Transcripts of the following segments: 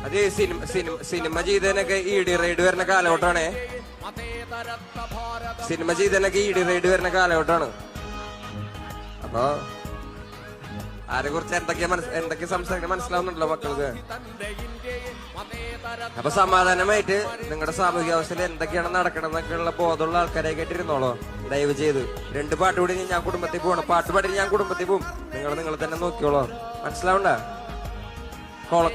അത് cinema ചെയ്തതിനൊക്കെ ED ride വരുന്ന കാലഘട്ടമാണേ. Cinema ചെയ്തതിനൊക്കെ ED ride വരുന്ന കാലഘട്ടമാണ്. അപ്പൊ ആരെ കുറിച്ച് എന്തൊക്കെ സംസാരിക്കാൻ മനസ്സിലാവുന്നുണ്ടല്ലോ മക്കൾക്ക്. അപ്പൊ സമാധാനമായിട്ട് നിങ്ങളുടെ സാമൂഹിക അവസ്ഥയിൽ എന്തൊക്കെയാണ് നടക്കണമെന്നൊക്കെയുള്ള ബോധമുള്ള ആൾക്കാരെ കേട്ടിരുന്നോളോ. ദയവ് ചെയ്ത് 2 പാട്ട് കൂടി ഞാൻ കുടുംബത്തിൽ പോകണം. പാട്ട് പാടി ഞാൻ കുടുംബത്തിൽ പോകും. നിങ്ങൾ തന്നെ നോക്കിയോളോ. മനസ്സിലാവണ്ട.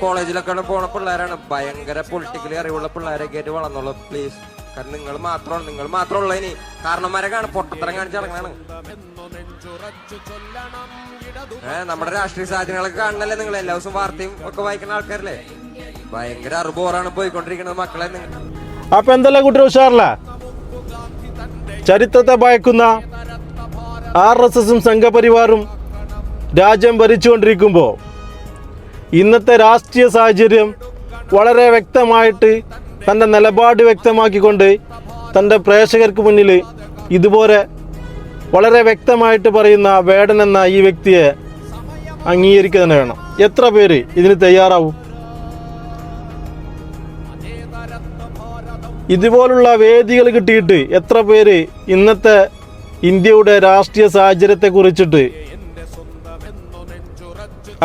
കോളേജിലൊക്കെ പോണ പിള്ളേരാണ്. ഭയങ്കര പൊളിറ്റിക്കലി അറിവുള്ള പിള്ളേരൊക്കെ ആയിട്ട് വളർന്നോളൂ പ്ലീസ്. കാരണം നിങ്ങൾ മാത്രമുള്ള ഇനി കാരണന്മാരെ പൊട്ടത്തരം കാണിച്ച് നടക്കണാണ്. നമ്മുടെ രാഷ്ട്രീയ സാഹചര്യങ്ങളൊക്കെ കാണണല്ലേ നിങ്ങൾ. എല്ലാ ദിവസവും വാർത്തയും ഒക്കെ വായിക്കുന്ന ആൾക്കാരല്ലേ. ഭയങ്കര അറിബോറാണ് പോയിക്കൊണ്ടിരിക്കുന്നത് മക്കളെ. അപ്പൊ എന്തല്ല കുട്ടികൾ ഉഷാറല്ല. ചരിത്രത്തെ ഭയക്കുന്ന RSSും സംഘപരിവാറും രാജ്യം ഭരിച്ചുകൊണ്ടിരിക്കുമ്പോൾ ഇന്നത്തെ രാഷ്ട്രീയ സാഹചര്യം വളരെ വ്യക്തമായിട്ട് തൻ്റെ നിലപാട് വ്യക്തമാക്കിക്കൊണ്ട് തൻ്റെ പ്രേക്ഷകർക്ക് മുന്നിൽ ഇതുപോലെ വളരെ വ്യക്തമായിട്ട് പറയുന്ന വേടൻ എന്ന ഈ വ്യക്തിയെ അംഗീകരിക്കുക തന്നെ വേണം. എത്ര പേര് ഇതിന് തയ്യാറാവും? ഇതുപോലുള്ള വേദികൾ കിട്ടിയിട്ട് എത്ര പേര് ഇന്നത്തെ ഇന്ത്യയുടെ രാഷ്ട്രീയ സാഹചര്യത്തെ കുറിച്ചിട്ട്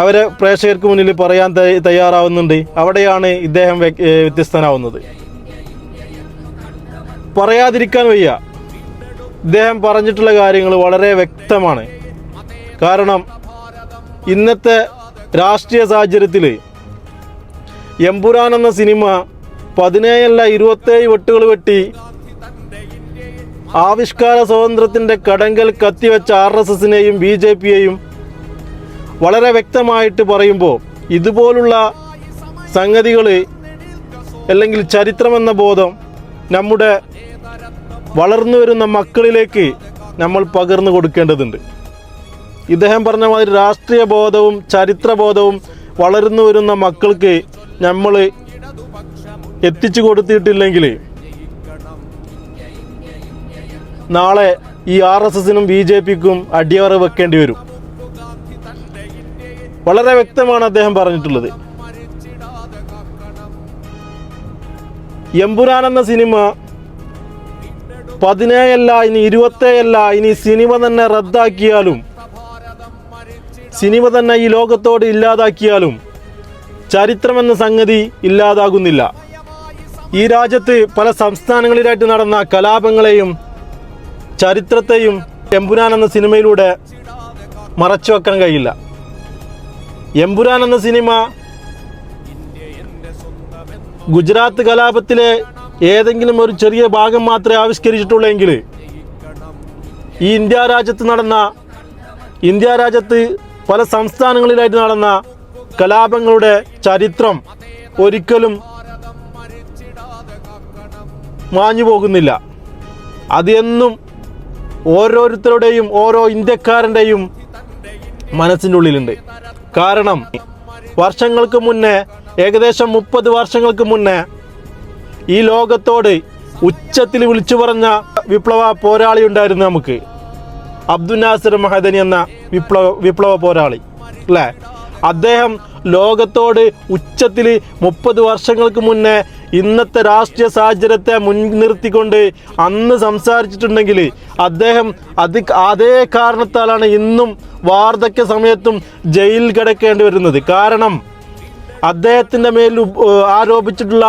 അവരെ പ്രേക്ഷകർക്ക് മുന്നിൽ പറയാൻ തയ്യാറാവുന്നുണ്ട്. അവിടെയാണ് ഇദ്ദേഹം വ്യത്യസ്തനാവുന്നത്. പറയാതിരിക്കാൻ വയ്യ. ഇദ്ദേഹം പറഞ്ഞിട്ടുള്ള കാര്യങ്ങൾ വളരെ വ്യക്തമാണ്. കാരണം ഇന്നത്തെ രാഷ്ട്രീയ സാഹചര്യത്തിൽ എമ്പുരാൻ എന്ന സിനിമ 17 27 വെട്ടുകൾ വെട്ടി ആവിഷ്കാര സ്വാതന്ത്ര്യത്തിൻ്റെ കടങ്കൽ കത്തിവെച്ച RSSനെയും BJPയെയും വളരെ വ്യക്തമായിട്ട് പറയുമ്പോൾ ഇതുപോലുള്ള സംഗതികൾ അല്ലെങ്കിൽ ചരിത്രമെന്ന ബോധം നമ്മുടെ വളർന്നു വരുന്ന മക്കളിലേക്ക് നമ്മൾ പകർന്നു കൊടുക്കേണ്ടതുണ്ട്. ഇദ്ദേഹം പറഞ്ഞ മാതിരി രാഷ്ട്രീയ ബോധവും ചരിത്രബോധവും വളർന്നു വരുന്ന മക്കൾക്ക് നമ്മൾ എത്തിച്ചു കൊടുത്തിട്ടില്ലെങ്കിൽ നാളെ ഈ RSSനും BJPക്കും അടിയറ വെക്കേണ്ടി വരും. വളരെ വ്യക്തമാണ് അദ്ദേഹം പറഞ്ഞിട്ടുള്ളത്. എമ്പുരാൻ എന്ന സിനിമ 17 ഇനി 27 ഇനി സിനിമ തന്നെ റദ്ദാക്കിയാലും സിനിമ തന്നെ ഈ ലോകത്തോട് ഇല്ലാതാക്കിയാലും ചരിത്രമെന്ന സംഗതി ഇല്ലാതാകുന്നില്ല. ഈ രാജ്യത്ത് പല സംസ്ഥാനങ്ങളിലായിട്ട് നടന്ന കലാപങ്ങളെയും ചരിത്രത്തെയും എമ്പുരാൻ എന്ന സിനിമയിലൂടെ മറച്ചു വെക്കാൻ കഴിയില്ല. എമ്പുരാൻ എന്ന സിനിമ ഗുജറാത്ത് കലാപത്തിലെ ഏതെങ്കിലും ഒരു ചെറിയ ഭാഗം മാത്രമേ ആവിഷ്കരിച്ചിട്ടുള്ളെങ്കിൽ ഈ ഇന്ത്യ രാജ്യത്ത് പല സംസ്ഥാനങ്ങളിലായിട്ട് നടന്ന കലാപങ്ങളുടെ ചരിത്രം ഒരിക്കലും മാഞ്ഞു പോകുന്നില്ല. അത് എന്നും ഓരോരുത്തരുടെയും ഓരോ ഇന്ത്യക്കാരൻ്റെയും മനസ്സിൻ്റെ ഉള്ളിലുണ്ട്. കാരണം വർഷങ്ങൾക്ക് മുന്നേ, ഏകദേശം 30 വർഷങ്ങൾക്ക് മുന്നേ ഈ ലോകത്തോട് ഉച്ചത്തിൽ വിളിച്ചു പറഞ്ഞ വിപ്ലവ പോരാളി ഉണ്ടായിരുന്നു നമുക്ക്. അബ്ദുൽ നാസിർ മഹദനി എന്ന വിപ്ലവ പോരാളി അല്ലേ? അദ്ദേഹം ലോകത്തോട് ഉച്ചത്തിൽ 30 വർഷങ്ങൾക്ക് മുന്നേ ഇന്നത്തെ രാഷ്ട്രീയ സാഹചര്യത്തെ മുൻനിർത്തിക്കൊണ്ട് അന്ന് സംസാരിച്ചിട്ടുണ്ടെങ്കിൽ അദ്ദേഹം അതേ കാരണത്താലാണ് ഇന്നും വാർദ്ധക്യ സമയത്തും ജയിലിൽ കിടക്കേണ്ടി വരുന്നത്. കാരണം അദ്ദേഹത്തിൻ്റെ മേൽ ആരോപിച്ചിട്ടുള്ള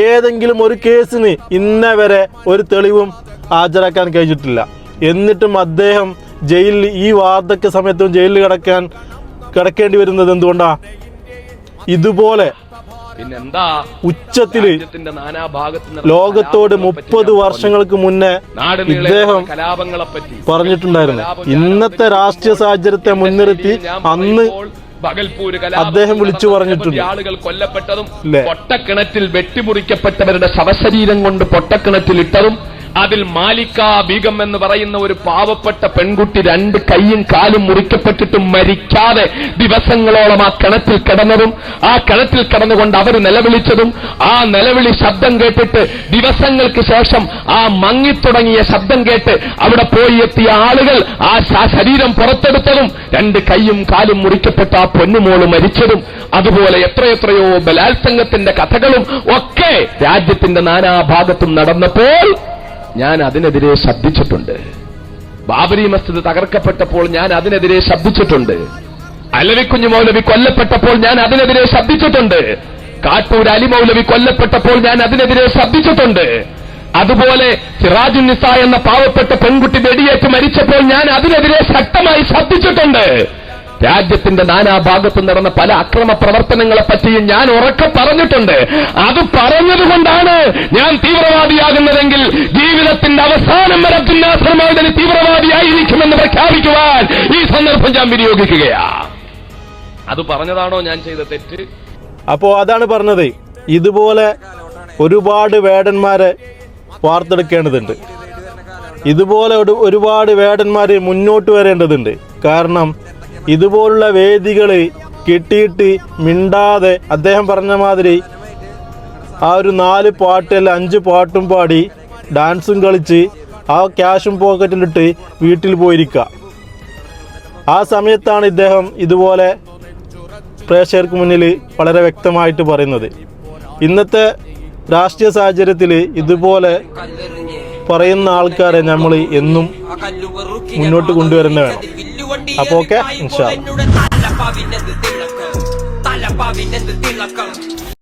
ഏതെങ്കിലും ഒരു കേസിന് ഇന്നേ വരെ ഒരു തെളിവും ഹാജരാക്കാൻ കഴിഞ്ഞിട്ടില്ല. എന്നിട്ടും അദ്ദേഹം ജയിലിൽ ഈ വാർദ്ധക്യ സമയത്തും ജയിലിൽ കിടക്കേണ്ടി വരുന്നത് എന്തുകൊണ്ടാണ്? ഇതുപോലെ ഉച്ചത്തില് ലോകത്തോട് 30 വർഷങ്ങൾക്ക് മുന്നേ ഇദ്ദേഹം പറഞ്ഞിട്ടുണ്ടായിരുന്നു. ഇന്നത്തെ രാഷ്ട്രീയ സാഹചര്യത്തെ മുൻനിർത്തി അന്ന് അദ്ദേഹം വിളിച്ചു പറഞ്ഞിട്ടുണ്ട്. ആളുകൾ കൊല്ലപ്പെട്ടതും പൊട്ടക്കിണറ്റിൽ വെട്ടിമുറിക്കപ്പെട്ടവരുടെ ശവശരീരം കൊണ്ട് പൊട്ടക്കിണറ്റിൽ ഇട്ടതും അതിൽ മാലിക്ക ബീഗം എന്ന് പറയുന്ന ഒരു പാവപ്പെട്ട പെൺകുട്ടി 2 കൈയും കാലും മുറിക്കപ്പെട്ടിട്ടും മരിക്കാതെ ദിവസങ്ങളോളം ആ കിണറ്റിൽ കിടന്നതും ആ കിണറ്റിൽ കിടന്നുകൊണ്ട് അവർ നിലവിളിച്ചതും ആ നിലവിളി ശബ്ദം കേട്ടിട്ട് ദിവസങ്ങൾക്ക് ശേഷം ആ മങ്ങിത്തുടങ്ങിയ ശബ്ദം കേട്ട് അവിടെ പോയി എത്തിയ ആളുകൾ ആ ശരീരം പുറത്തെടുത്തതും 2 കൈയും കാലും മുറിക്കപ്പെട്ട ആ പൊന്നുമോള് മരിച്ചതും അതുപോലെ എത്രയെത്രയോ ബലാത്സംഗത്തിന്റെ കഥകളും ഒക്കെ രാജ്യത്തിന്റെ നാനാഭാഗത്തും നടന്നപ്പോൾ ഞാൻ അതിനെതിരെ ശബ്ദിച്ചിട്ടുണ്ട്. ബാബരി മസ്ജിദ് തകർക്കപ്പെട്ടപ്പോൾ ഞാൻ അതിനെതിരെ ശബ്ദിച്ചിട്ടുണ്ട്. അലവിക്കുഞ്ഞു മൗലവി കൊല്ലപ്പെട്ടപ്പോൾ ഞാൻ അതിനെതിരെ ശബ്ദിച്ചിട്ടുണ്ട്. കാട്ടൂർ അലി മൗലവി കൊല്ലപ്പെട്ടപ്പോൾ ഞാൻ അതിനെതിരെ ശബ്ദിച്ചിട്ടുണ്ട്. അതുപോലെ സിറാജുന്നിസ എന്ന പാവപ്പെട്ട പെൺകുട്ടി വെടിയേറ്റ് മരിച്ചപ്പോൾ ഞാൻ അതിനെതിരെ ശക്തമായി ശബ്ദിച്ചിട്ടുണ്ട്. രാജ്യത്തിന്റെ നാനാഭാഗത്തും നടന്ന പല അക്രമ പ്രവർത്തനങ്ങളെ പറ്റിയും ഞാൻ ഉറക്കെ പറഞ്ഞിട്ടുണ്ട്. അത് പറഞ്ഞതുകൊണ്ടാണ് ഞാൻ തീവ്രവാദിയാകുന്നതെങ്കിൽ ജീവിതത്തിന്റെ അവസാനം വരെ അബ്ദുൽ തീവ്രവാദിയായിരിക്കുമെന്ന് പ്രഖ്യാപിക്കുവാൻ ഈ സന്ദർഭം ഞാൻ വിനിയോഗിക്കുകയാ. അത് പറഞ്ഞതാണോ ഞാൻ ചെയ്ത തെറ്റ്? അപ്പോ അതാണ് പറഞ്ഞത്, ഇതുപോലെ ഒരുപാട് വേടന്മാരെ വാർത്തെടുക്കേണ്ടതുണ്ട്. ഇതുപോലെ ഒരുപാട് വേടന്മാര് മുന്നോട്ട് വരേണ്ടതുണ്ട്. കാരണം ഇതുപോലുള്ള വേദികൾ കിട്ടിയിട്ട് മിണ്ടാതെ അദ്ദേഹം പറഞ്ഞ മാതിരി ആ ഒരു 4 പാട്ട് അല്ല 5 പാട്ടും പാടി ഡാൻസും കളിച്ച് ആ ക്യാഷും പോക്കറ്റിലിട്ട് വീട്ടിൽ പോയിരിക്കുക. ആ സമയത്താണ് ഇദ്ദേഹം ഇതുപോലെ പ്രേക്ഷകർക്ക് മുന്നിൽ വളരെ വ്യക്തമായിട്ട് പറയുന്നത്. ഇന്നത്തെ രാഷ്ട്രീയ സാഹചര്യത്തിൽ ഇതുപോലെ പറയുന്ന ആൾക്കാരെ നമ്മൾ എന്നും മുന്നോട്ട് കൊണ്ടുവരുന്ന വേണം. അപ്പോൾ ഓക്കെ, ഇൻഷാ അല്ലാഹ്.